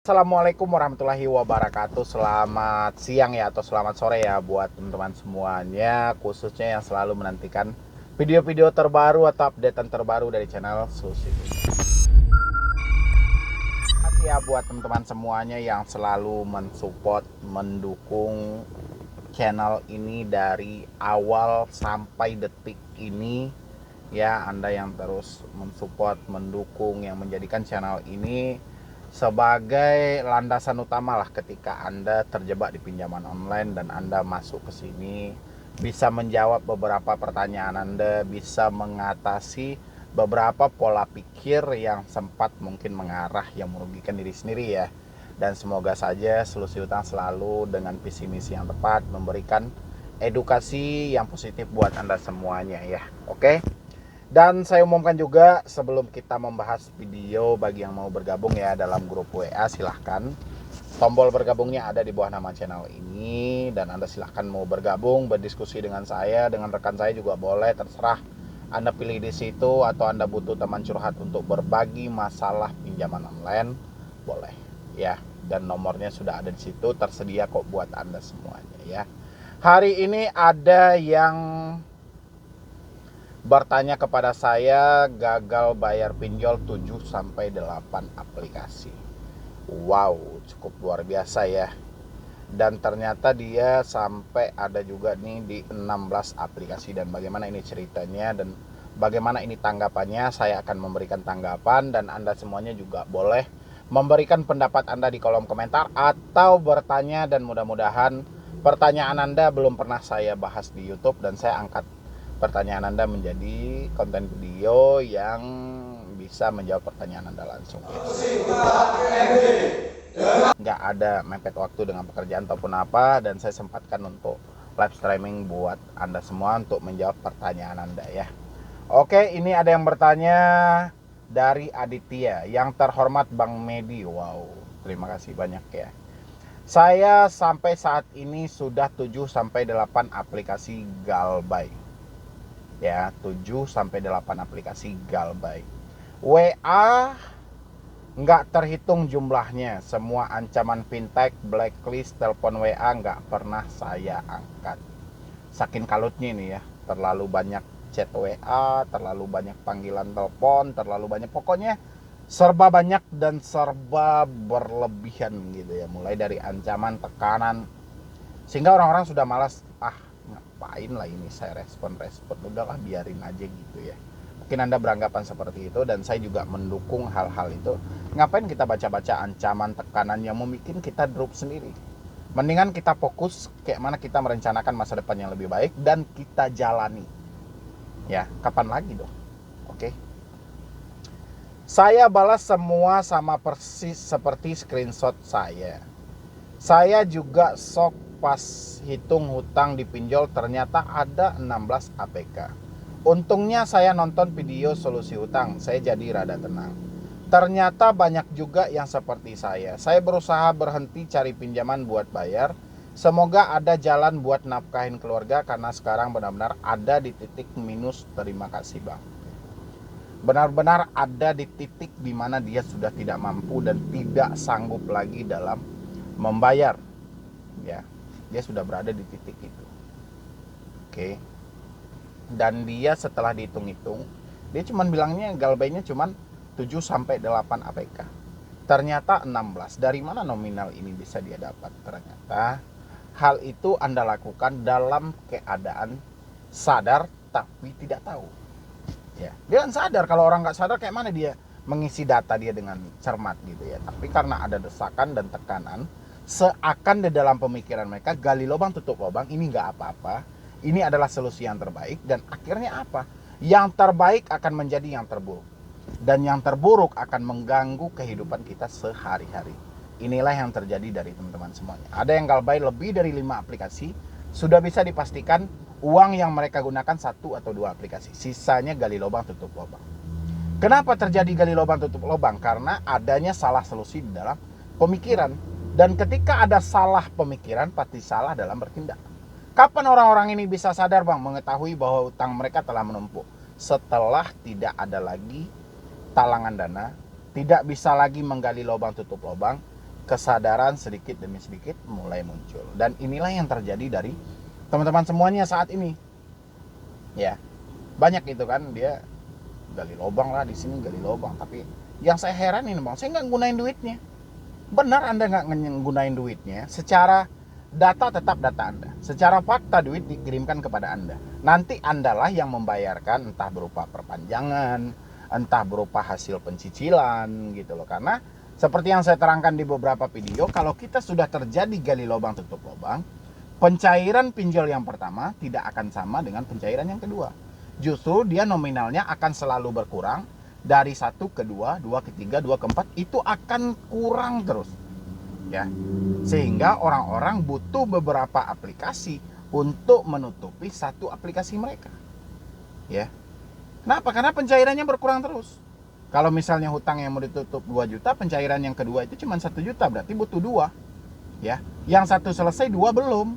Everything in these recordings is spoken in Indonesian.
Assalamualaikum warahmatullahi wabarakatuh. Selamat siang ya atau selamat sore ya buat teman-teman semuanya, khususnya yang selalu menantikan video-video terbaru atau updatean terbaru dari channel Susi. Terima kasih ya buat teman-teman semuanya yang selalu mensupport, mendukung channel ini dari awal sampai detik ini. Ya, Anda yang terus mensupport, mendukung, yang menjadikan channel ini sebagai landasan utama lah ketika Anda terjebak di pinjaman online dan Anda masuk ke sini, bisa menjawab beberapa pertanyaan Anda, bisa mengatasi beberapa pola pikir yang sempat mungkin mengarah yang merugikan diri sendiri ya. Dan semoga saja Solusi Utang selalu dengan visi misi yang tepat memberikan edukasi yang positif buat Anda semuanya ya. Oke. Dan saya umumkan juga sebelum kita membahas video, bagi yang mau bergabung ya dalam grup WA, silahkan. Tombol bergabungnya ada di bawah nama channel ini. Dan Anda silahkan mau bergabung, berdiskusi dengan saya, dengan rekan saya juga boleh, terserah Anda pilih di situ. Atau Anda butuh teman curhat untuk berbagi masalah pinjaman online, boleh ya. Dan nomornya sudah ada di situ, tersedia kok buat Anda semuanya ya. Hari ini ada yang bertanya kepada saya gagal bayar pinjol 7-8 aplikasi. Wow, cukup luar biasa ya. Dan ternyata dia sampai ada juga nih di 16 aplikasi. Dan bagaimana ini ceritanya dan bagaimana ini tanggapannya, saya akan memberikan tanggapan. Dan Anda semuanya juga boleh memberikan pendapat Anda di kolom komentar atau bertanya, dan mudah-mudahan pertanyaan Anda belum pernah saya bahas di YouTube dan saya angkat pertanyaan Anda menjadi konten video yang bisa menjawab pertanyaan Anda langsung. Nggak ada mepet waktu dengan pekerjaan ataupun apa, dan saya sempatkan untuk live streaming buat Anda semua untuk menjawab pertanyaan Anda ya. Oke, ini ada yang bertanya dari Aditya. Yang terhormat Bang Medi. Wow, terima kasih banyak ya. Saya sampai saat ini sudah 7-8 aplikasi Galbay. Ya, 7-8 aplikasi Galbay. WA nggak terhitung jumlahnya. Semua ancaman fintech, blacklist, telepon WA nggak pernah saya angkat. Saking kalutnya ini ya, terlalu banyak chat WA, terlalu banyak panggilan telepon, terlalu banyak, pokoknya serba banyak dan serba berlebihan gitu ya. Mulai dari ancaman, tekanan, sehingga orang-orang sudah malas, ngapain lah ini saya respon, udahlah biarin aja gitu ya. Mungkin Anda beranggapan seperti itu, dan saya juga mendukung hal-hal itu. Ngapain kita baca-baca ancaman, tekanan yang membuat kita drop sendiri. Mendingan kita fokus kayak mana kita merencanakan masa depan yang lebih baik dan kita jalani. Ya, kapan lagi dong? Oke. Saya balas semua sama persis seperti screenshot saya. Saya juga sok pas hitung hutang di pinjol ternyata ada 16 APK. Untungnya saya nonton video Solusi Utang, saya jadi rada tenang. Ternyata banyak juga yang seperti saya. Saya berusaha berhenti cari pinjaman buat bayar. Semoga ada jalan buat nafkahin keluarga karena sekarang benar-benar ada di titik minus. Terima kasih Bang. Benar-benar ada di titik di mana dia sudah tidak mampu dan tidak sanggup lagi dalam membayar. Ya, dia sudah berada di titik itu. Oke. Dan dia setelah dihitung-hitung, dia cuma bilangnya Galbaynya cuma 7-8 APK. Ternyata 16. Dari mana nominal ini bisa dia dapat? Ternyata hal itu Anda lakukan dalam keadaan sadar tapi tidak tahu. Ya, dia kan sadar. Kalau orang nggak sadar kayak mana dia mengisi data dia dengan cermat gitu ya. Tapi karena ada desakan dan tekanan, seakan di dalam pemikiran mereka gali lubang tutup lubang, ini nggak apa-apa, ini adalah solusi yang terbaik. Dan akhirnya apa? Yang terbaik akan menjadi yang terburuk, dan yang terburuk akan mengganggu kehidupan kita sehari-hari. Inilah yang terjadi dari teman-teman semuanya. Ada yang Galbay lebih dari 5 aplikasi, sudah bisa dipastikan uang yang mereka gunakan 1 atau 2 aplikasi, sisanya gali lubang tutup lubang. Kenapa terjadi gali lubang tutup lubang? Karena adanya salah solusi di dalam pemikiran. Dan ketika ada salah pemikiran, pasti salah dalam bertindak. Kapan orang-orang ini bisa sadar Bang, mengetahui bahwa utang mereka telah menumpuk? Setelah tidak ada lagi talangan dana, tidak bisa lagi menggali lubang tutup lubang, kesadaran sedikit demi sedikit mulai muncul. Dan inilah yang terjadi dari teman-teman semuanya saat ini. Ya, banyak itu kan, dia gali lubang lah di sini, gali lubang. Tapi yang saya heran ini bang, saya nggak gunain duitnya. Benar Anda nggak gunain duitnya, secara data tetap data Anda, secara fakta duit dikirimkan kepada Anda. Nanti Andalah yang membayarkan, entah berupa perpanjangan, entah berupa hasil pencicilan gitu loh. Karena seperti yang saya terangkan di beberapa video, kalau kita sudah terjadi gali lubang tutup lubang, pencairan pinjol yang pertama tidak akan sama dengan pencairan yang kedua. Justru dia nominalnya akan selalu berkurang. Dari 1 ke 2, 2 ke 3, 2 ke 4, itu akan kurang terus. Ya. Sehingga orang-orang butuh beberapa aplikasi untuk menutupi satu aplikasi mereka. Ya. Kenapa? Karena pencairannya berkurang terus. Kalau misalnya hutang yang mau ditutup 2 juta, pencairan yang kedua itu cuma 1 juta, berarti butuh 2. Ya. Yang satu selesai, 2 belum.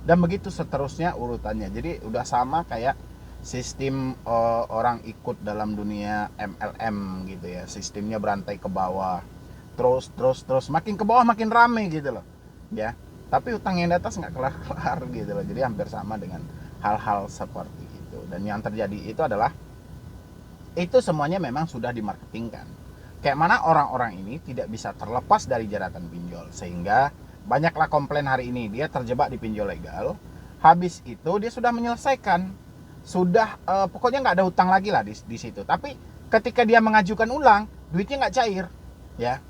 Dan begitu seterusnya urutannya. Jadi udah sama kayak sistem orang ikut dalam dunia MLM gitu ya. Sistemnya berantai ke bawah. Terus makin ke bawah makin rame gitu loh. Ya. Tapi hutang yang di atas nggak kelar-kelar gitu loh. Jadi hampir sama dengan hal-hal seperti itu. Dan yang terjadi itu adalah itu semuanya memang sudah dimarketingkan. Kayak mana orang-orang ini tidak bisa terlepas dari jeratan pinjol, sehingga banyaklah komplain hari ini dia terjebak di pinjol legal. Habis itu dia sudah menyelesaikan, sudah pokoknya nggak ada hutang lagi lah di situ. Tapi ketika dia mengajukan ulang, duitnya nggak cair, ya,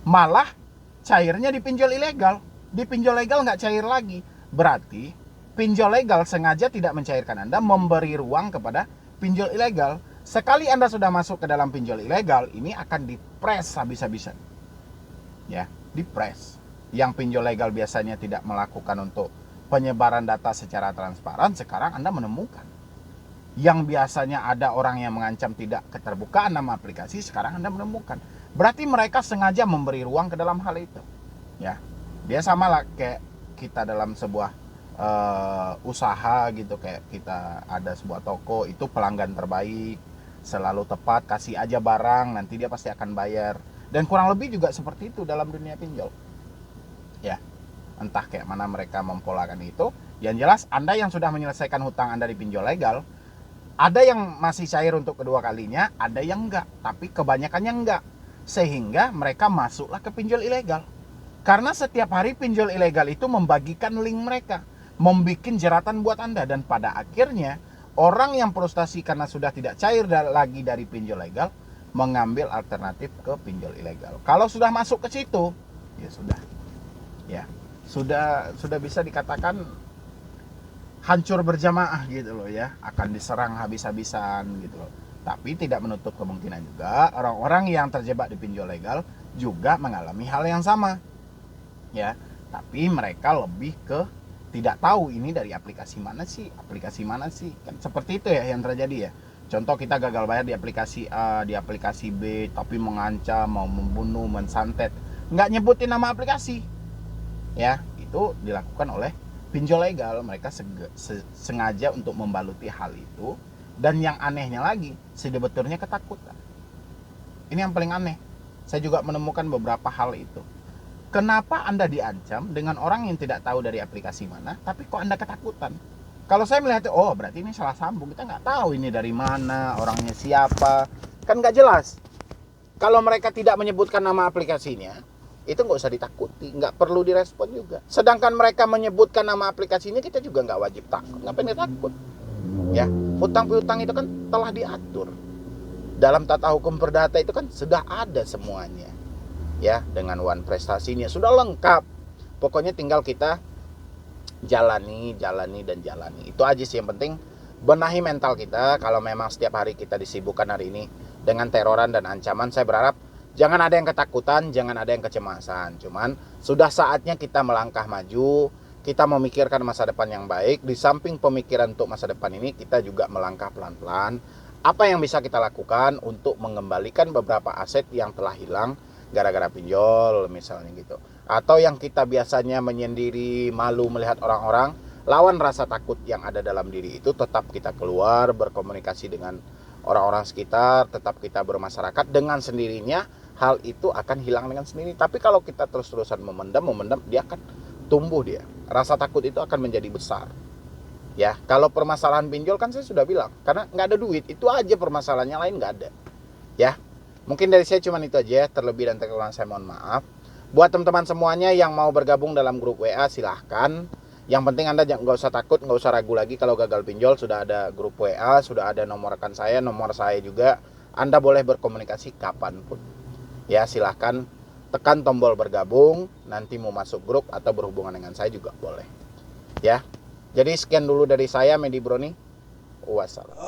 malah cairnya di pinjol ilegal. Di pinjol legal nggak cair lagi. Berarti pinjol legal sengaja tidak mencairkan Anda, memberi ruang kepada pinjol ilegal. Sekali Anda sudah masuk ke dalam pinjol ilegal, ini akan dipres habis-habisan, ya, dipres. Yang pinjol legal biasanya tidak melakukan untuk penyebaran data secara transparan, sekarang Anda menemukan. Yang biasanya ada orang yang mengancam tidak keterbukaan nama aplikasi, sekarang Anda menemukan. Berarti mereka sengaja memberi ruang ke dalam hal itu. Ya, dia sama lah kayak kita dalam sebuah usaha gitu, kayak kita ada sebuah toko, itu pelanggan terbaik, selalu tepat, kasih aja barang, nanti dia pasti akan bayar. Dan kurang lebih juga seperti itu dalam dunia pinjol. Ya, entah kayak mana mereka mempolakan itu. Yang jelas Anda yang sudah menyelesaikan hutang Anda di pinjol legal, ada yang masih cair untuk kedua kalinya, ada yang enggak, tapi kebanyakannya enggak. Sehingga mereka masuklah ke pinjol ilegal. Karena setiap hari pinjol ilegal itu membagikan link mereka, membuat jeratan buat Anda. Dan pada akhirnya orang yang frustasi karena sudah tidak cair lagi dari pinjol legal, mengambil alternatif ke pinjol ilegal. Kalau sudah masuk ke situ, ya sudah. Ya, sudah bisa dikatakan hancur berjamaah gitu loh ya, akan diserang habis-habisan gitu loh. Tapi tidak menutup kemungkinan juga orang-orang yang terjebak di pinjol legal juga mengalami hal yang sama, ya. Tapi mereka lebih ke tidak tahu ini dari aplikasi mana sih, kan seperti itu ya yang terjadi ya. Contoh kita gagal bayar di aplikasi A, di aplikasi B, tapi mengancam, mau membunuh, mensantet, nggak nyebutin nama aplikasi, ya. Itu dilakukan oleh pinjol legal. Mereka sengaja untuk membaluti hal itu. Dan yang anehnya lagi, sebetulnya ketakutan. Ini yang paling aneh. Saya juga menemukan beberapa hal itu. Kenapa Anda diancam dengan orang yang tidak tahu dari aplikasi mana, tapi kok Anda ketakutan? Kalau saya melihat, oh berarti ini salah sambung. Kita nggak tahu ini dari mana, orangnya siapa. Kan nggak jelas. Kalau mereka tidak menyebutkan nama aplikasinya, itu nggak usah ditakuti, nggak perlu direspon juga. Sedangkan mereka menyebutkan nama aplikasinya, kita juga nggak wajib takut. Ngapain takut? Ya, hutang piutang itu kan telah diatur dalam tata hukum perdata, itu kan sudah ada semuanya, ya, dengan one prestasinya sudah lengkap. Pokoknya tinggal kita jalani. Itu aja sih yang penting. Benahi mental kita. Kalau memang setiap hari kita disibukkan hari ini dengan teroran dan ancaman, saya berharap jangan ada yang ketakutan, jangan ada yang kecemasan. Cuman sudah saatnya kita melangkah maju, kita memikirkan masa depan yang baik. Di samping pemikiran untuk masa depan ini, kita juga melangkah pelan-pelan. Apa yang bisa kita lakukan untuk mengembalikan beberapa aset yang telah hilang gara-gara pinjol misalnya gitu. Atau yang kita biasanya menyendiri, malu melihat orang-orang, lawan rasa takut yang ada dalam diri itu, tetap kita keluar, berkomunikasi dengan orang-orang sekitar, tetap kita bermasyarakat. Dengan sendirinya hal itu akan hilang dengan sendiri. Tapi kalau kita terus-terusan memendam, dia akan tumbuh dia. Rasa takut itu akan menjadi besar. Ya, kalau permasalahan pinjol kan saya sudah bilang, karena nggak ada duit, itu aja permasalahannya, lain nggak ada. Ya, mungkin dari saya cuma itu aja. Terlebih dan terkurang saya mohon maaf. Buat teman-teman semuanya yang mau bergabung dalam grup WA, silahkan. Yang penting Anda nggak usah takut, nggak usah ragu lagi kalau gagal pinjol. Sudah ada grup WA, sudah ada nomor rekan saya, nomor saya juga. Anda boleh berkomunikasi kapanpun. Ya, silahkan tekan tombol bergabung. Nanti mau masuk grup atau berhubungan dengan saya juga boleh. Ya, jadi sekian dulu dari saya, Medi Broni. Wassalam.